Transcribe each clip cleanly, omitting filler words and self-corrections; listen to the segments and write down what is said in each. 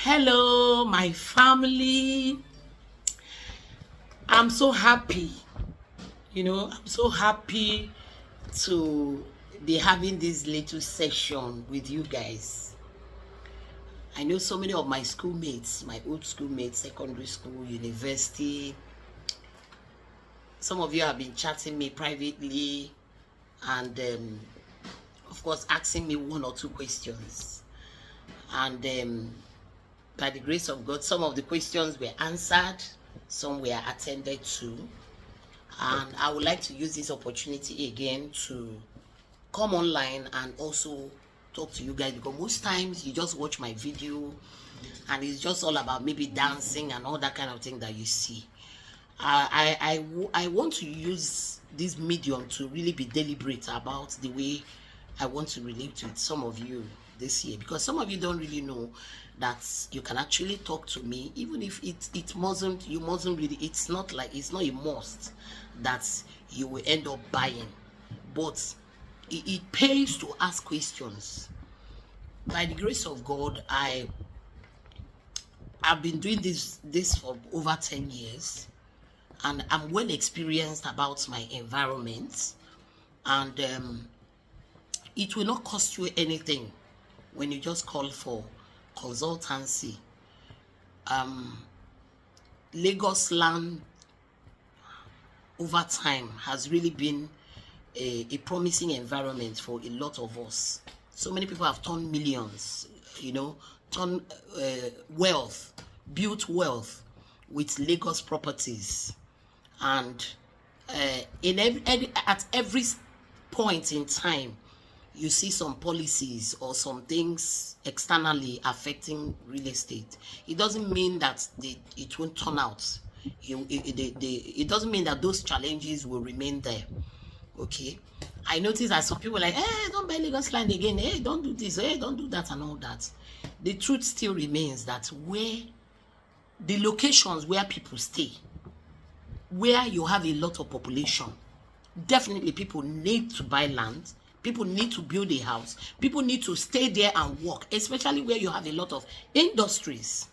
Hello, my family. I'm so happy. I'm so happy to be having this little session with you guys. I know so many of my schoolmates, my old schoolmates, secondary school, university. Some of you have been chatting me privately and, of course, asking me one or two questions. And by the grace of God, some of the questions were answered, some were attended to. And I would like to use this opportunity again to come online and also talk to you guys, because most times you just watch my video and it's just all about maybe dancing and all that kind of thing that you see. I want to use this medium to really be deliberate about the way I want to relate with some of you this year, because some of you don't really know that you can actually talk to me, even if you mustn't really, it's not a must that you will end up buying, but it pays to ask questions. By the grace of God, I've been doing this for over 10 years, and I'm well experienced about my environment, and it will not cost you anything when you just call for consultancy. Lagos land over time has really been a promising environment for a lot of us. So many people have turned millions, turned wealth, built wealth with Lagos properties. And at every point in time, you see some policies or some things externally affecting real estate. It doesn't mean that it won't turn out. It doesn't mean that those challenges will remain there. Okay, I notice that some people are like, hey, don't buy Lagos land again, hey, don't do this, hey, don't do that, and all that. The truth still remains that where the locations where people stay, where you have a lot of population, definitely people need to buy land, people need to build a house, people need to stay there and work, especially where you have a lot of industries.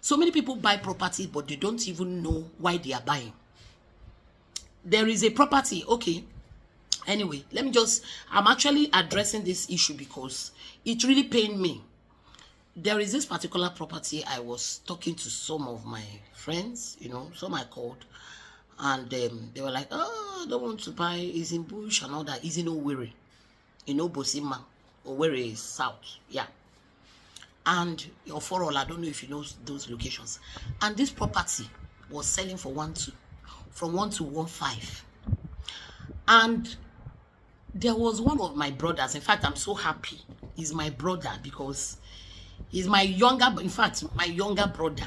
So many people buy property, but they don't even know why they are buying. There is a property, okay. Anyway, I'm actually addressing this issue because it really pained me. There is this particular property. I was talking to some of my friends, some I called, and they were like, oh, I don't want to buy, it's in Bush and all that, it's in Owerri, Bosima, Owerri is south, yeah. And your Forol, I don't know if you know those locations. And this property was selling for 1.2, from 1 to 1.5. And there was one of my brothers. In fact, I'm so happy he's my brother, because he's my younger brother.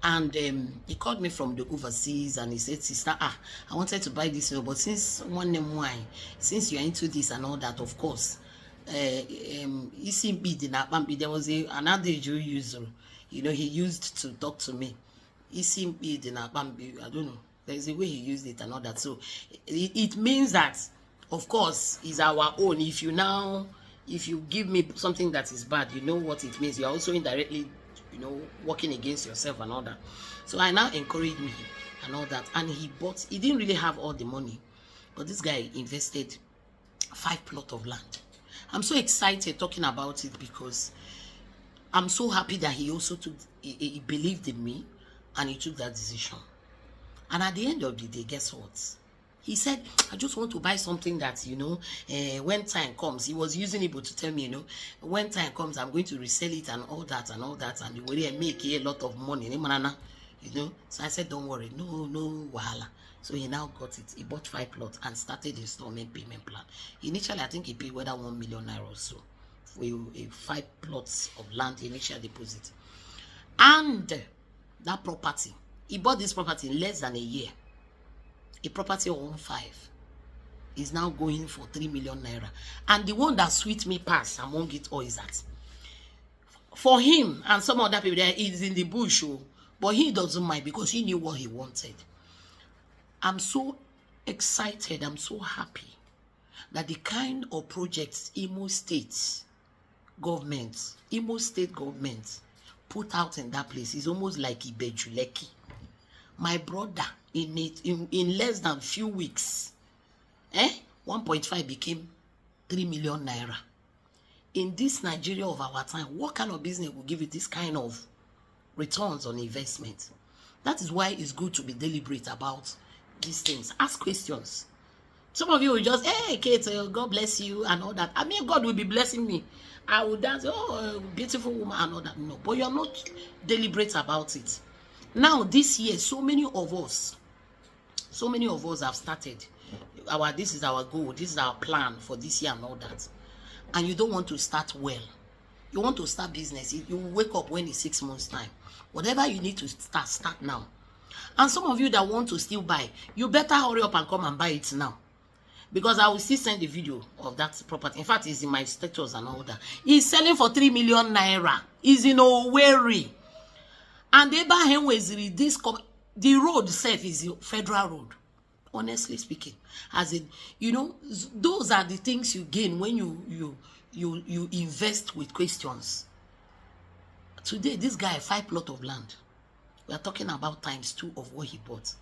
And he called me from the overseas and he said, sister, I wanted to buy this, but since you're into this and all that, of course, there was another Jew user, he used to talk to me. I don't know, there's a way he used it and all that. So it means that, of course, is our own. If you give me something that is bad, you know what it means. You're also indirectly, working against yourself and all that. So I now encourage me and all that. And he didn't really have all the money, but this guy invested 5 plots of land. I'm so excited talking about it because I'm so happy that he also he believed in me and he took that decision. And at the end of the day, guess what? He said, I just want to buy something that, when time comes, he was using it to tell me, when time comes, I'm going to resell it and all that, and you will make a lot of money, So I said, don't worry, no wahala. So he now got it. He bought 5 plots and started installment payment plan. Initially, I think he paid whether 1 million naira or so for a 5 plots of land initial deposit. And that property, he bought this property in less than a year. A property of 1.5 is now going for 3 million naira. And the one that sweet me past among it all is that for him and some other people there, is in the bush, but he doesn't mind because he knew what he wanted. I'm so excited, I'm so happy that the kind of projects Imo State government put out in that place is almost like Ibejuleki. My brother, in less than few weeks, 1.5 became 3 million naira. In this Nigeria of our time, what kind of business will give you this kind of returns on investment? That is why it's good to be deliberate about these things. Ask questions. Some of you will just, hey, Kate, God bless you and all that. I mean, God will be blessing me. I will dance, oh, beautiful woman and all that. No, but you're not deliberate about it. Now, this year, so many of us have started. This is our goal. This is our plan for this year and all that. And you don't want to start well. You want to start business. You wake up when it's 6 months' time. Whatever you need to start now. And some of you that want to still buy, you better hurry up and come and buy it now. Because I will still send the video of that property. In fact, it's in my status and all that. He's selling for 3 million naira. He's in Owerri. And the road itself is a federal road. Honestly speaking. As in, you know, those are the things you gain when you invest with questions. Today, this guy, 5 plots of land. We are talking about ×2 of what he bought.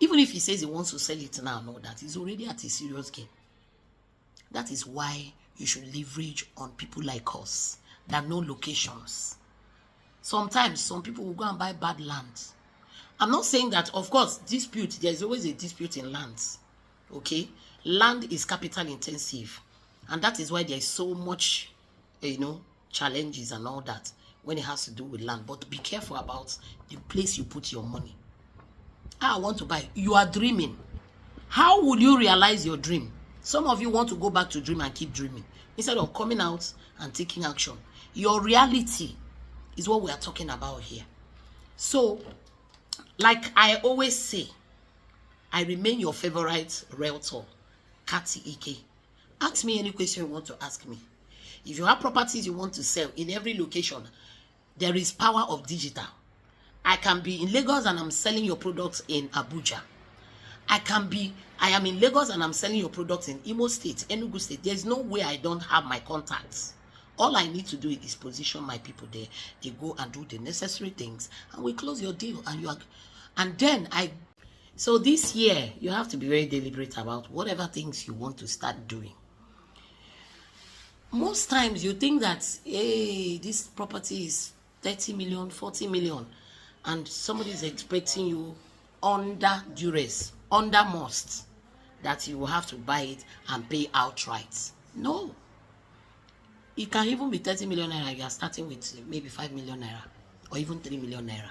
Even if he says he wants to sell it now and all that, he's already at a serious game. That is why you should leverage on people like us that know locations. Sometimes some people will go and buy bad land. I'm not saying that, of course, dispute, there's always a dispute in lands. Okay? Land is capital intensive. And that is why there's so much, challenges and all that when it has to do with land. But be careful about the place you put your money. I want to buy. You are dreaming. How would you realize your dream? Some of you want to go back to dream and keep dreaming instead of coming out and taking action. Your reality is what we are talking about here. So, like I always say, I remain your favorite realtor, Kati Ike. Ask me any question you want to ask me. If you have properties you want to sell in every location, there is power of digital. I can be in Lagos and I'm selling your products in Abuja. I am in Lagos and I'm selling your products in Imo State, Enugu State. There's no way I don't have my contacts. All I need to do is position my people there. They go and do the necessary things and we close your deal. So this year, you have to be very deliberate about whatever things you want to start doing. Most times you think that, hey, this property is 30 million, 40 million. And somebody is expecting you under duress, under must, that you will have to buy it and pay outright. No. It can even be 30 million naira. You are starting with maybe 5 million naira or even 3 million naira.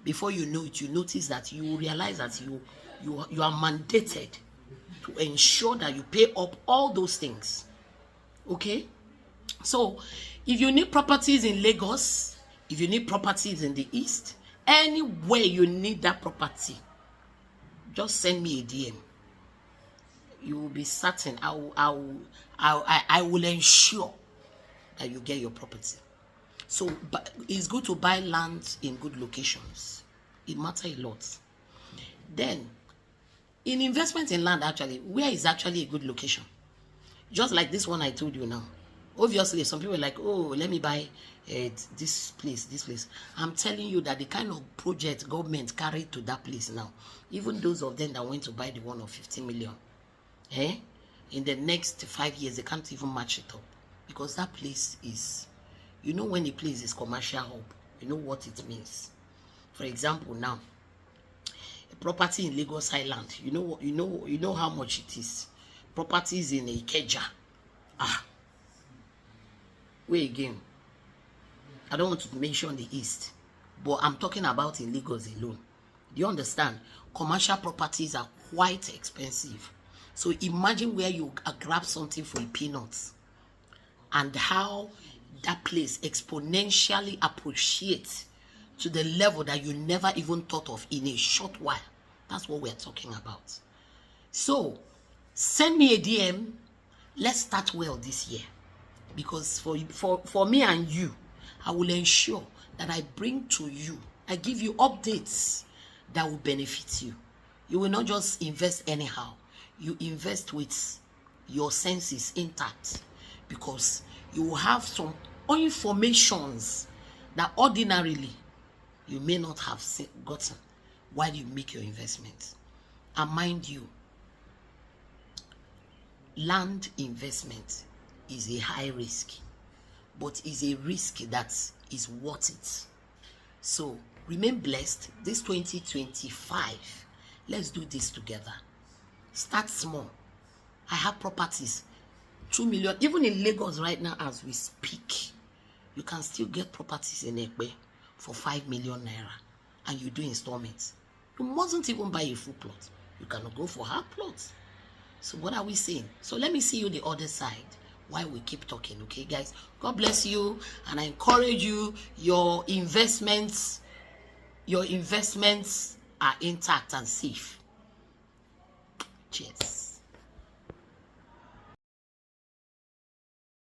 Before you know it, you notice that you will realize that you are mandated to ensure that you pay up all those things. Okay? So, if you need properties in Lagos, if you need properties in the East, anywhere you need that property, just send me a DM. You will be certain. I will ensure that you get your property. So it's good to buy land in good locations. It matters a lot. Then, in investment in land, actually, where is actually a good location? Just like this one I told you now. Obviously, some people are like, oh, let me buy this place. I'm telling you that the kind of project government carried to that place now, even those of them that went to buy the one of 15 million, in the next 5 years, they can't even match it up. Because that place is, when a place is commercial hub, you know what it means. For example, now, a property in Lagos Island, you know how much it is. Properties in Ikeja. Wait again. I don't want to mention the East, but I'm talking about in Lagos alone. Do you understand? Commercial properties are quite expensive. So imagine where you grab something for a peanut and how that place exponentially appreciates to the level that you never even thought of in a short while. That's what we're talking about. So send me a DM. Let's start well this year. Because for me and you, I will ensure that I bring to you, I give you updates that will benefit you. You will not just invest anyhow. You invest with your senses intact, because you will have some informations that ordinarily you may not have gotten while you make your investments. And mind you, land investment is a high risk, but is a risk that is worth it. So remain blessed. This 2025, let's do this together. Start small. I have properties, 2 million, even in Lagos right now as we speak. You can still get properties in Ekpe for 5 million naira, and you do installments. You mustn't even buy a full plot. You cannot go for half plots. So what are we saying? So let me see you the other side while we keep talking, okay, guys? God bless you, and I encourage you. Your investments are intact and safe. Cheers.